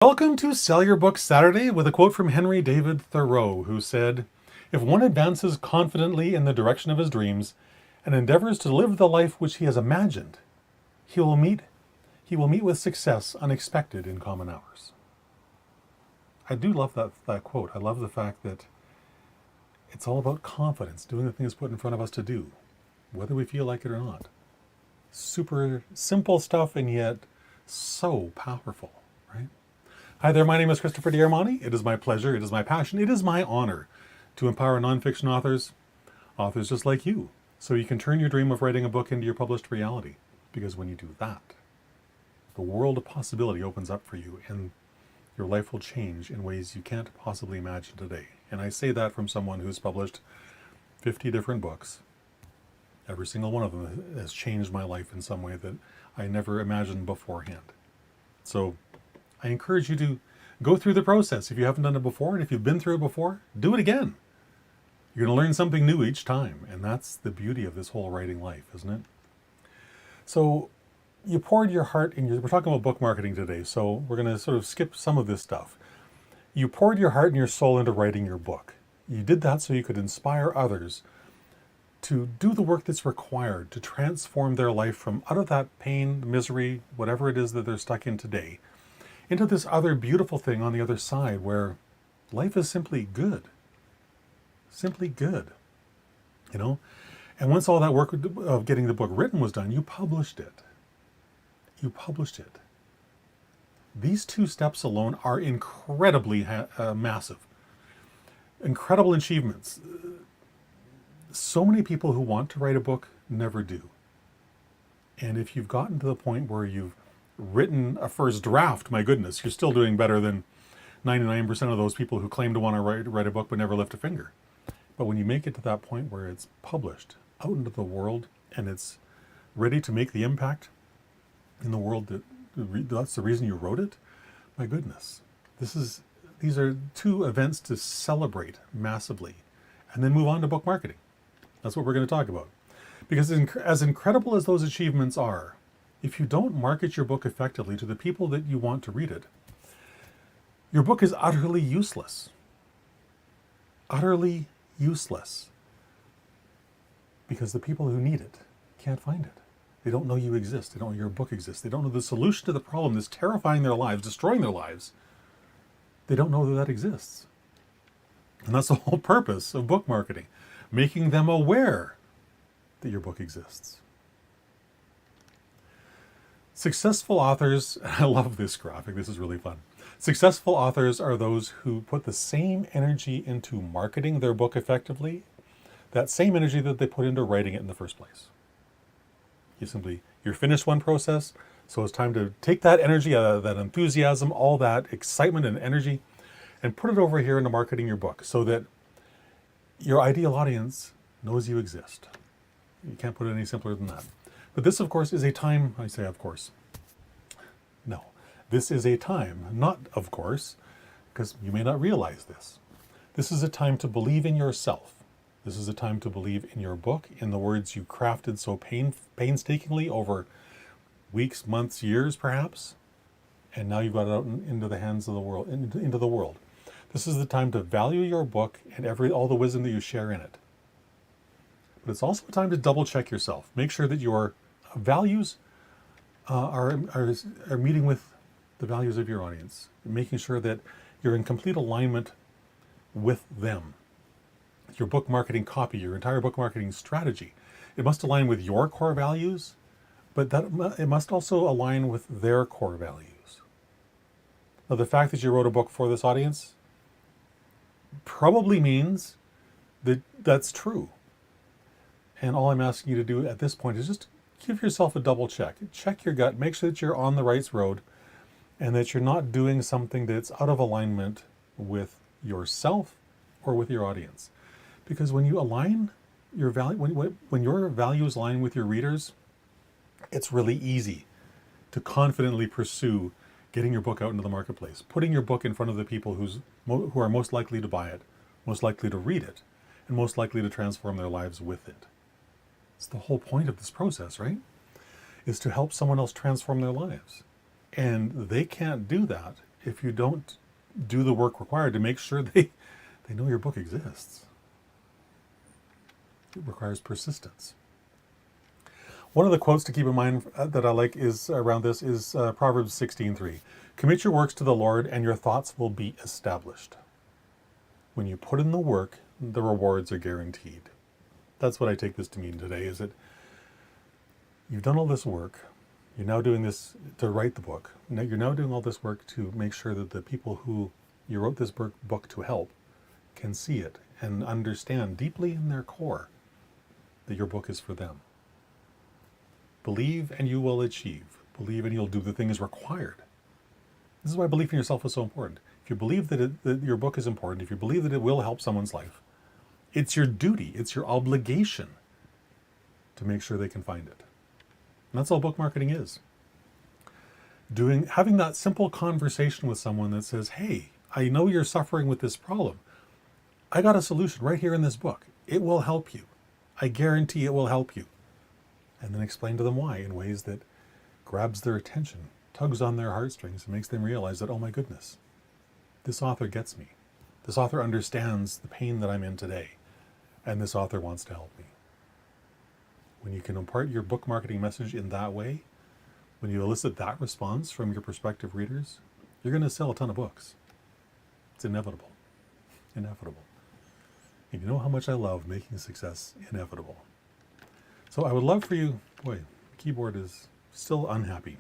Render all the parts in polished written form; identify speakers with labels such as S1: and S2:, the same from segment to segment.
S1: Welcome to Sell Your Book Saturday with a quote from Henry David Thoreau, who said, "If one advances confidently in the direction of his dreams and endeavors to live the life which he has imagined, he will meet with success unexpected in common hours." I do love that quote. I love the fact that it's all about confidence, doing the things put in front of us to do, whether we feel like it or not. Super simple stuff and yet so powerful, right? Hi there, my name is Christopher D'Armani. It is my pleasure, it is my passion, it is my honor to empower nonfiction authors just like you, so you can turn your dream of writing a book into your published reality. Because when you do that, the world of possibility opens up for you and your life will change in ways you can't possibly imagine today. And I say that from someone who's published 50 different books. Every single one of them has changed my life in some way that I never imagined beforehand. So I encourage you to go through the process if you haven't done it before, and if you've been through it before, do it again. You're going to learn something new each time, and that's the beauty of this whole writing life, isn't it? So you poured your heart in we're talking about book marketing today, so we're going to sort of skip some of this stuff. You poured your heart and your soul into writing your book. You did that so you could inspire others to do the work that's required to transform their life from out of that pain, misery, whatever it is that they're stuck in today, into this other beautiful thing on the other side where life is simply good. Simply good. You know? And once all that work of getting the book written was done, you published it. You published it. These two steps alone are incredibly massive. Incredible achievements. So many people who want to write a book never do. And if you've gotten to the point where you've written a first draft, my goodness, you're still doing better than 99% of those people who claim to want to write a book but never lift a finger. But when you make it to that point where it's published out into the world and it's ready to make the impact in the world that's the reason you wrote it, my goodness, these are two events to celebrate massively and then move on to book marketing. That's what we're going to talk about. Because as incredible as those achievements are, if you don't market your book effectively to the people that you want to read it, your book is utterly useless. Utterly useless. Because the people who need it can't find it. They don't know you exist. They don't know your book exists. They don't know the solution to the problem that's terrifying their lives, destroying their lives. They don't know that exists. And that's the whole purpose of book marketing, making them aware that your book exists. Successful authors, I love this graphic, this is really fun. Successful authors are those who put the same energy into marketing their book effectively, that same energy that they put into writing it in the first place. You're finished one process, so it's time to take that energy, that enthusiasm, all that excitement and energy, and put it over here into marketing your book so that your ideal audience knows you exist. You can't put it any simpler than that. But this, of course, is a time, I say of course. No, this is a time, not of course, because you may not realize this. This is a time to believe in yourself. This is a time to believe in your book, in the words you crafted so painstakingly over weeks, months, years perhaps, and now you've got it out into the hands of the world, into the world. This is the time to value your book and all the wisdom that you share in it. But it's also a time to double check yourself. Make sure that your values are meeting with the values of your audience. Making sure that you're in complete alignment with them. Your book marketing copy, your entire book marketing strategy, it must align with your core values, but it must also align with their core values. Now, the fact that you wrote a book for this audience probably means that that's true. And all I'm asking you to do at this point is just give yourself a double check. Check your gut. Make sure that you're on the right road and that you're not doing something that's out of alignment with yourself or with your audience. Because when you align your when your values align with your readers, it's really easy to confidently pursue getting your book out into the marketplace, putting your book in front of the people who are most likely to buy it, most likely to read it, and most likely to transform their lives with it. It's the whole point of this process, right? Is to help someone else transform their lives. And they can't do that if you don't do the work required to make sure they know your book exists. It requires persistence. One of the quotes to keep in mind that I like is around this is Proverbs 16:3. Commit your works to the Lord and your thoughts will be established. When you put in the work, the rewards are guaranteed. That's what I take this to mean today, is that you've done all this work. You're now doing this to write the book. Now you're now doing all this work to make sure that the people who you wrote this book to help can see it and understand deeply in their core that your book is for them. Believe and you will achieve. Believe and you'll do the things required. This is why belief in yourself is so important. If you believe that your book is important, if you believe that it will help someone's life, it's your duty, it's your obligation to make sure they can find it. And that's all book marketing is. Having that simple conversation with someone that says, hey, I know you're suffering with this problem. I got a solution right here in this book. It will help you. I guarantee it will help you. And then explain to them why in ways that grabs their attention, tugs on their heartstrings, and makes them realize that, oh my goodness, this author gets me. This author understands the pain that I'm in today, and this author wants to help me. When you can impart your book marketing message in that way, when you elicit that response from your prospective readers, you're going to sell a ton of books. It's inevitable. Inevitable. And you know how much I love making success inevitable. So I would love for you, boy, the keyboard is still unhappy.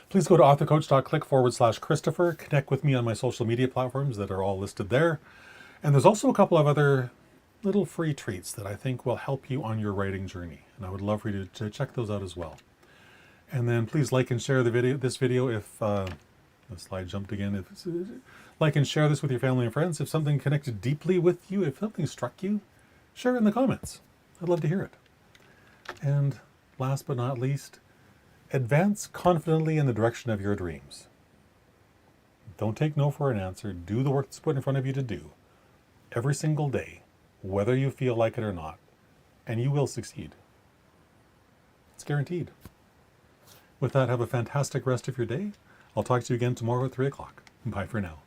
S1: Please go to authorcoach.click/Christopher. Connect with me on my social media platforms that are all listed there. And there's also a couple of other little free treats that I think will help you on your writing journey. And I would love for you to check those out as well. And then please like and share this video if, the slide jumped again. Like and share this with your family and friends. If something connected deeply with you, if something struck you, share it in the comments. I'd love to hear it. And last but not least, advance confidently in the direction of your dreams. Don't take no for an answer. Do the work that's put in front of you to do every single day, whether you feel like it or not, and you will succeed. It's guaranteed. With that, have a fantastic rest of your day. I'll talk to you again tomorrow at 3 o'clock. Bye for now.